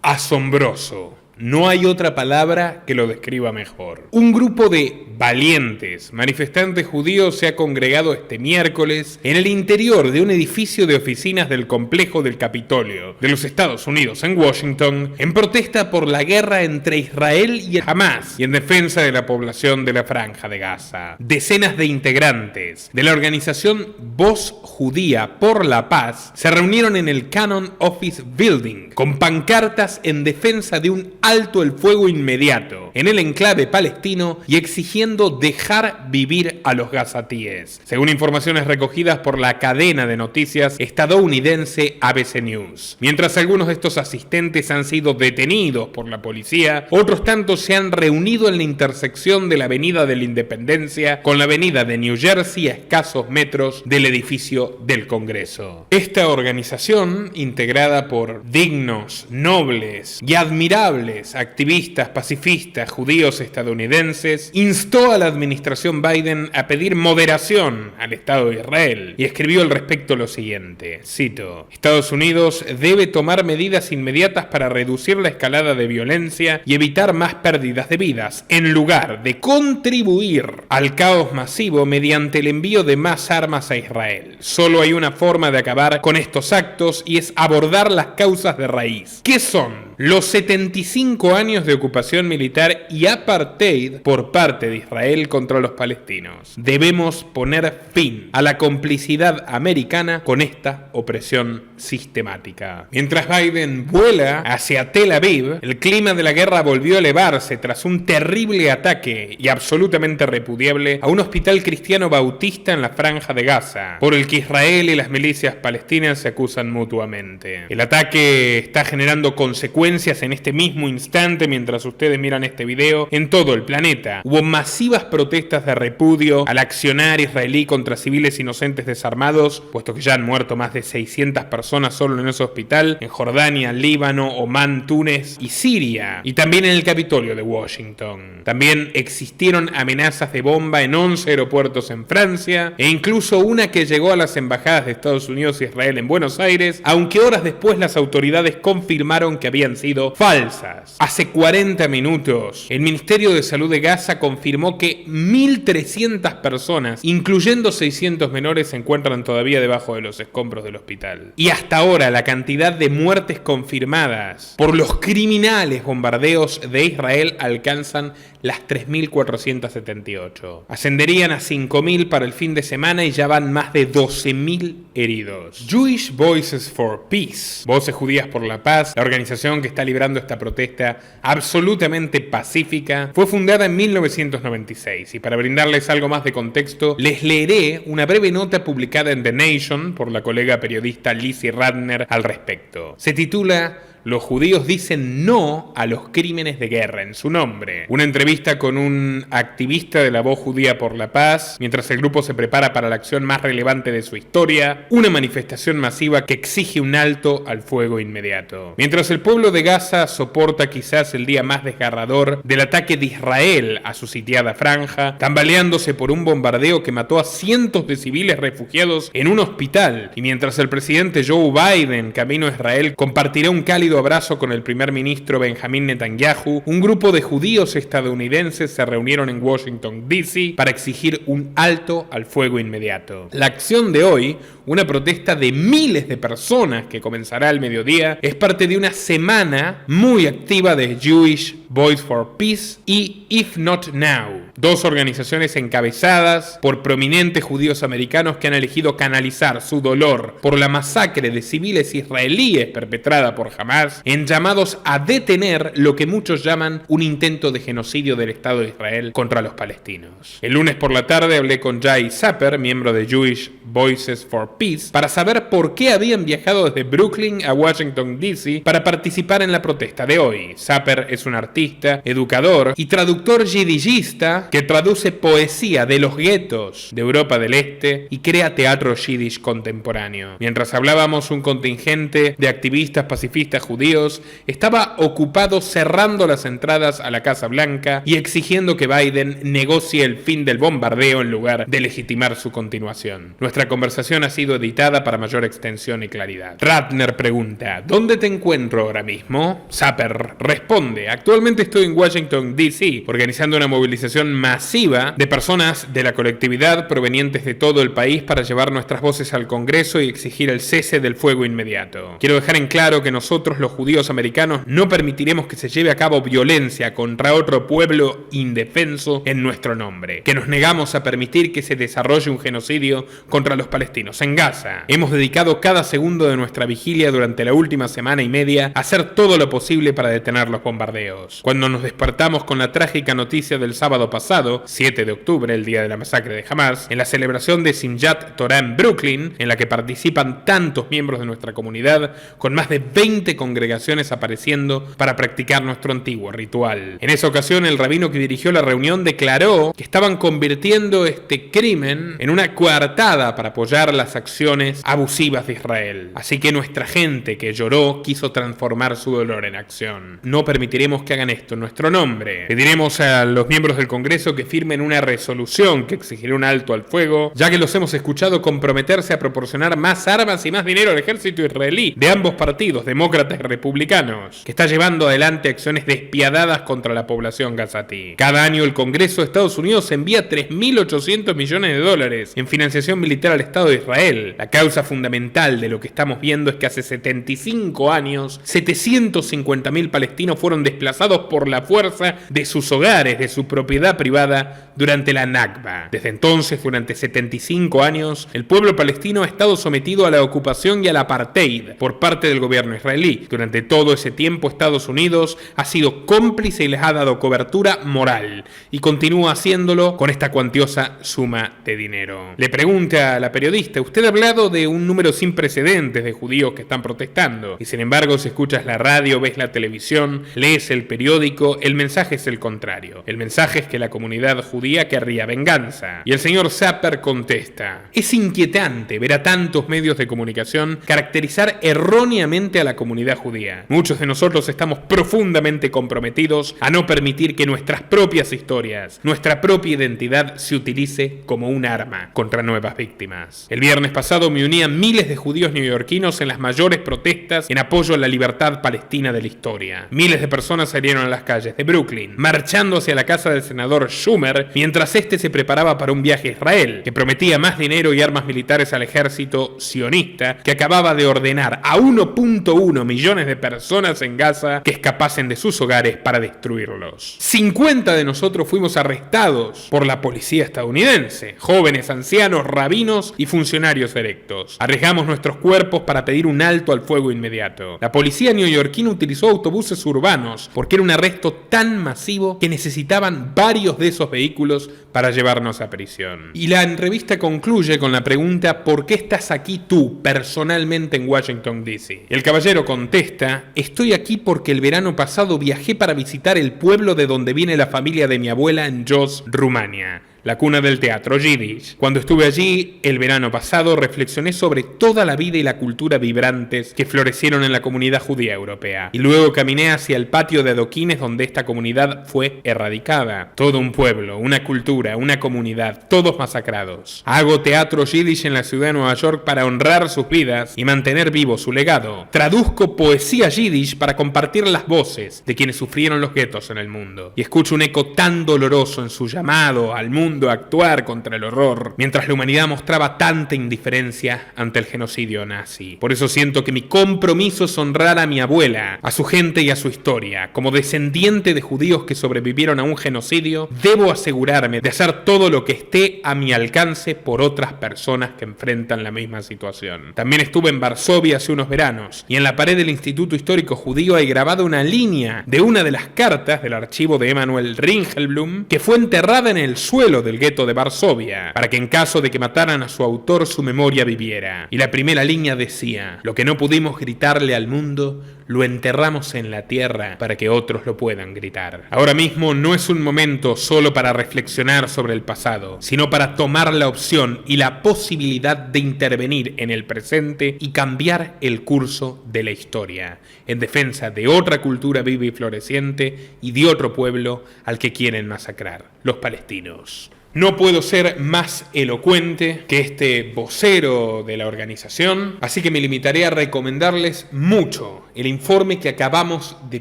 Asombroso. No hay otra palabra que lo describa mejor. Un grupo de valientes manifestantes judíos se ha congregado este miércoles en el interior de un edificio de oficinas del complejo del Capitolio de los Estados Unidos en Washington en protesta por la guerra entre Israel y Hamás y en defensa de la población de la Franja de Gaza. Decenas de integrantes de la organización Voz Judía por la Paz se reunieron en el Cannon Office Building con pancartas en defensa de un alto el fuego inmediato en el enclave palestino y exigiendo dejar vivir a los gazatíes, según informaciones recogidas por la cadena de noticias estadounidense ABC News. Mientras algunos de estos asistentes han sido detenidos por la policía, otros tantos se han reunido en la intersección de la Avenida de la Independencia con la Avenida de New Jersey a escasos metros del edificio del Congreso. Esta organización, integrada por dignos, nobles y admirables activistas pacifistas judíos estadounidenses, instó a la administración Biden a pedir moderación al Estado de Israel y escribió al respecto lo siguiente, cito: Estados Unidos debe tomar medidas inmediatas para reducir la escalada de violencia y evitar más pérdidas de vidas, en lugar de contribuir al caos masivo mediante el envío de más armas a Israel. Solo hay una forma de acabar con estos actos y es abordar las causas de raíz. ¿Qué son? Los 75 años de ocupación militar y apartheid por parte de Israel contra los palestinos. Debemos poner fin a la complicidad americana con esta opresión sistemática. Mientras Biden vuela hacia Tel Aviv, el clima de la guerra volvió a elevarse tras un terrible ataque y absolutamente repudiable a un hospital cristiano bautista en la Franja de Gaza, por el que Israel y las milicias palestinas se acusan mutuamente. El ataque está generando consecuencias en este mismo instante mientras ustedes miran este video en todo el planeta. Hubo masivas protestas de repudio al accionar israelí contra civiles inocentes desarmados, puesto que ya han muerto más de 600 personas solo en ese hospital, en Jordania, Líbano, Omán, Túnez y Siria, y también en el Capitolio de Washington. También existieron amenazas de bomba en 11 aeropuertos en Francia, e incluso una que llegó a las embajadas de Estados Unidos e Israel en Buenos Aires, aunque horas después las autoridades confirmaron que habían sido falsas. Hace 40 minutos, el Ministerio de Salud de Gaza confirmó que 1.300 personas, incluyendo 600 menores, se encuentran todavía debajo de los escombros del hospital. Y hasta ahora, la cantidad de muertes confirmadas por los criminales bombardeos de Israel alcanzan las 3.478. Ascenderían a 5.000 para el fin de semana y ya van más de 12.000 heridos. Jewish Voices for Peace, Voces Judías por la Paz, la organización que está librando esta protesta absolutamente pacífica, fue fundada en 1996 y para brindarles algo más de contexto, les leeré una breve nota publicada en The Nation por la colega periodista Lizzie Radner al respecto. Se titula "Los judíos dicen no a los crímenes de guerra en su nombre". Una entrevista con un activista de la Voz Judía por la Paz, mientras el grupo se prepara para la acción más relevante de su historia, una manifestación masiva que exige un alto al fuego inmediato. Mientras el pueblo de Gaza soporta quizás el día más desgarrador del ataque de Israel a su sitiada franja, tambaleándose por un bombardeo que mató a cientos de civiles refugiados en un hospital, y mientras el presidente Joe Biden, camino a Israel, compartirá un cálido abrazo con el primer ministro Benjamín Netanyahu, un grupo de judíos estadounidenses se reunieron en Washington, D.C. para exigir un alto al fuego inmediato. La acción de hoy, una protesta de miles de personas que comenzará al mediodía, es parte de una semana muy activa de Jewish Voice for Peace y If Not Now, dos organizaciones encabezadas por prominentes judíos americanos que han elegido canalizar su dolor por la masacre de civiles israelíes perpetrada por Hamás en llamados a detener lo que muchos llaman un intento de genocidio del Estado de Israel contra los palestinos. El lunes por la tarde hablé con Jay Zapper, miembro de Jewish Voices for Peace, para saber por qué habían viajado desde Brooklyn a Washington, D.C. para participar en la protesta de hoy. Zapper es un artista, educador y traductor yidishista que traduce poesía de los guetos de Europa del Este y crea teatro yiddish contemporáneo. Mientras hablábamos, un contingente de activistas pacifistas judíos judíos, estaba ocupado cerrando las entradas a la Casa Blanca y exigiendo que Biden negocie el fin del bombardeo en lugar de legitimar su continuación. Nuestra conversación ha sido editada para mayor extensión y claridad. Ratner pregunta: ¿dónde te encuentro ahora mismo? Zapper responde: actualmente estoy en Washington, D.C., organizando una movilización masiva de personas de la colectividad provenientes de todo el país para llevar nuestras voces al Congreso y exigir el cese del fuego inmediato. Quiero dejar en claro que nosotros, los judíos americanos, no permitiremos que se lleve a cabo violencia contra otro pueblo indefenso en nuestro nombre, que nos negamos a permitir que se desarrolle un genocidio contra los palestinos en Gaza. Hemos dedicado cada segundo de nuestra vigilia durante la última semana y media a hacer todo lo posible para detener los bombardeos. Cuando nos despertamos con la trágica noticia del sábado pasado, 7 de octubre, el día de la masacre de Hamas, en la celebración de Simchat Torah en Brooklyn, en la que participan tantos miembros de nuestra comunidad, con más de 20 congregaciones apareciendo para practicar nuestro antiguo ritual. En esa ocasión, el rabino que dirigió la reunión declaró que estaban convirtiendo este crimen en una coartada para apoyar las acciones abusivas de Israel. Así que nuestra gente que lloró quiso transformar su dolor en acción. No permitiremos que hagan esto en nuestro nombre. Pediremos a los miembros del Congreso que firmen una resolución que exigirá un alto al fuego, ya que los hemos escuchado comprometerse a proporcionar más armas y más dinero al ejército israelí de ambos partidos, demócratas y republicanos, que está llevando adelante acciones despiadadas contra la población gazatí. Cada año el Congreso de Estados Unidos envía $3.800 millones en financiación militar al Estado de Israel. La causa fundamental de lo que estamos viendo es que hace 75 años, 750.000 palestinos fueron desplazados por la fuerza de sus hogares, de su propiedad privada, durante la Nakba. Desde entonces, durante 75 años, el pueblo palestino ha estado sometido a la ocupación y al apartheid por parte del gobierno israelí. Durante todo ese tiempo, Estados Unidos ha sido cómplice y les ha dado cobertura moral, y continúa haciéndolo con esta cuantiosa suma de dinero. Le pregunta a la periodista: usted ha hablado de un número sin precedentes de judíos que están protestando, y sin embargo, si escuchas la radio, ves la televisión, lees el periódico, el mensaje es el contrario. El mensaje es que la comunidad judía querría venganza. Y el señor Zapper contesta: es inquietante ver a tantos medios de comunicación caracterizar erróneamente a la comunidad judía. Muchos de nosotros estamos profundamente comprometidos a no permitir que nuestras propias historias, nuestra propia identidad se utilice como un arma contra nuevas víctimas. El viernes pasado me uní a miles de judíos neoyorquinos en las mayores protestas en apoyo a la libertad palestina de la historia. Miles de personas salieron a las calles de Brooklyn, marchando hacia la casa del senador Schumer, mientras este se preparaba para un viaje a Israel, que prometía más dinero y armas militares al ejército sionista, que acababa de ordenar a 1.1 millones de personas en Gaza que escapasen de sus hogares para destruirlos. 50 de nosotros fuimos arrestados por la policía estadounidense, jóvenes, ancianos, rabinos y funcionarios electos. Arriesgamos nuestros cuerpos para pedir un alto al fuego inmediato. La policía neoyorquina utilizó autobuses urbanos porque era un arresto tan masivo que necesitaban varios de esos vehículos para llevarnos a prisión. Y la entrevista concluye con la pregunta: ¿por qué estás aquí tú, personalmente, en Washington, D.C.? El caballero contesta: estoy aquí porque el verano pasado viajé para visitar el pueblo de donde viene la familia de mi abuela en Jos, Rumania, la cuna del teatro yiddish. Cuando estuve allí el verano pasado, reflexioné sobre toda la vida y la cultura vibrantes que florecieron en la comunidad judía europea. Y luego caminé hacia el patio de adoquines donde esta comunidad fue erradicada. Todo un pueblo, una cultura, una comunidad, todos masacrados. Hago teatro yiddish en la ciudad de Nueva York para honrar sus vidas y mantener vivo su legado. Traduzco poesía yiddish para compartir las voces de quienes sufrieron los guetos en el mundo. Y escucho un eco tan doloroso en su llamado al mundo a actuar contra el horror, mientras la humanidad mostraba tanta indiferencia ante el genocidio nazi. Por eso siento que mi compromiso es honrar a mi abuela, a su gente y a su historia. Como descendiente de judíos que sobrevivieron a un genocidio, debo asegurarme de hacer todo lo que esté a mi alcance por otras personas que enfrentan la misma situación. También estuve en Varsovia hace unos veranos, y en la pared del Instituto Histórico Judío hay grabada una línea de una de las cartas del archivo de Emanuel Ringelblum, que fue enterrada en el suelo del gueto de Varsovia, para que en caso de que mataran a su autor, su memoria viviera. Y la primera línea decía: lo que no pudimos gritarle al mundo, lo enterramos en la tierra para que otros lo puedan gritar. Ahora mismo no es un momento solo para reflexionar sobre el pasado, sino para tomar la opción y la posibilidad de intervenir en el presente y cambiar el curso de la historia, en defensa de otra cultura viva y floreciente y de otro pueblo al que quieren masacrar, los palestinos. No puedo ser más elocuente que este vocero de la organización, así que me limitaré a recomendarles mucho el informe que acabamos de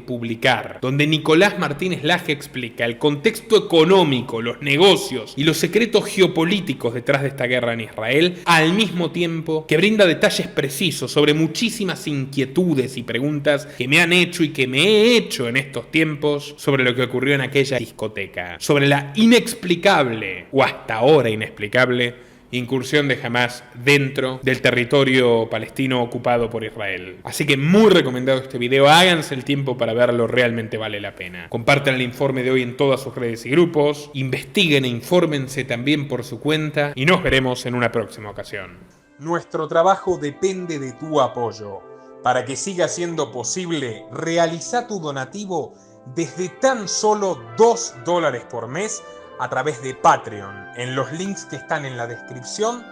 publicar, donde Nicolás Martínez Laje explica el contexto económico, los negocios y los secretos geopolíticos detrás de esta guerra en Israel, al mismo tiempo que brinda detalles precisos sobre muchísimas inquietudes y preguntas que me han hecho y que me he hecho en estos tiempos sobre lo que ocurrió en aquella discoteca, sobre la inexplicable o hasta ahora inexplicable incursión de Hamás dentro del territorio palestino ocupado por Israel. Así que muy recomendado este video, háganse el tiempo para verlo, realmente vale la pena. Compartan el informe de hoy en todas sus redes y grupos, investiguen e infórmense también por su cuenta y nos veremos en una próxima ocasión. Nuestro trabajo depende de tu apoyo. Para que siga siendo posible, realiza tu donativo desde tan solo $2 por mes a través de Patreon, en los links que están en la descripción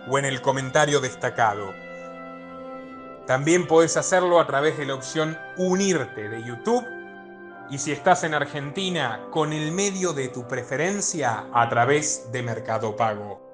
o en el comentario destacado. También podés hacerlo a través de la opción Unirte de YouTube, y si estás en Argentina, con el medio de tu preferencia a través de Mercado Pago.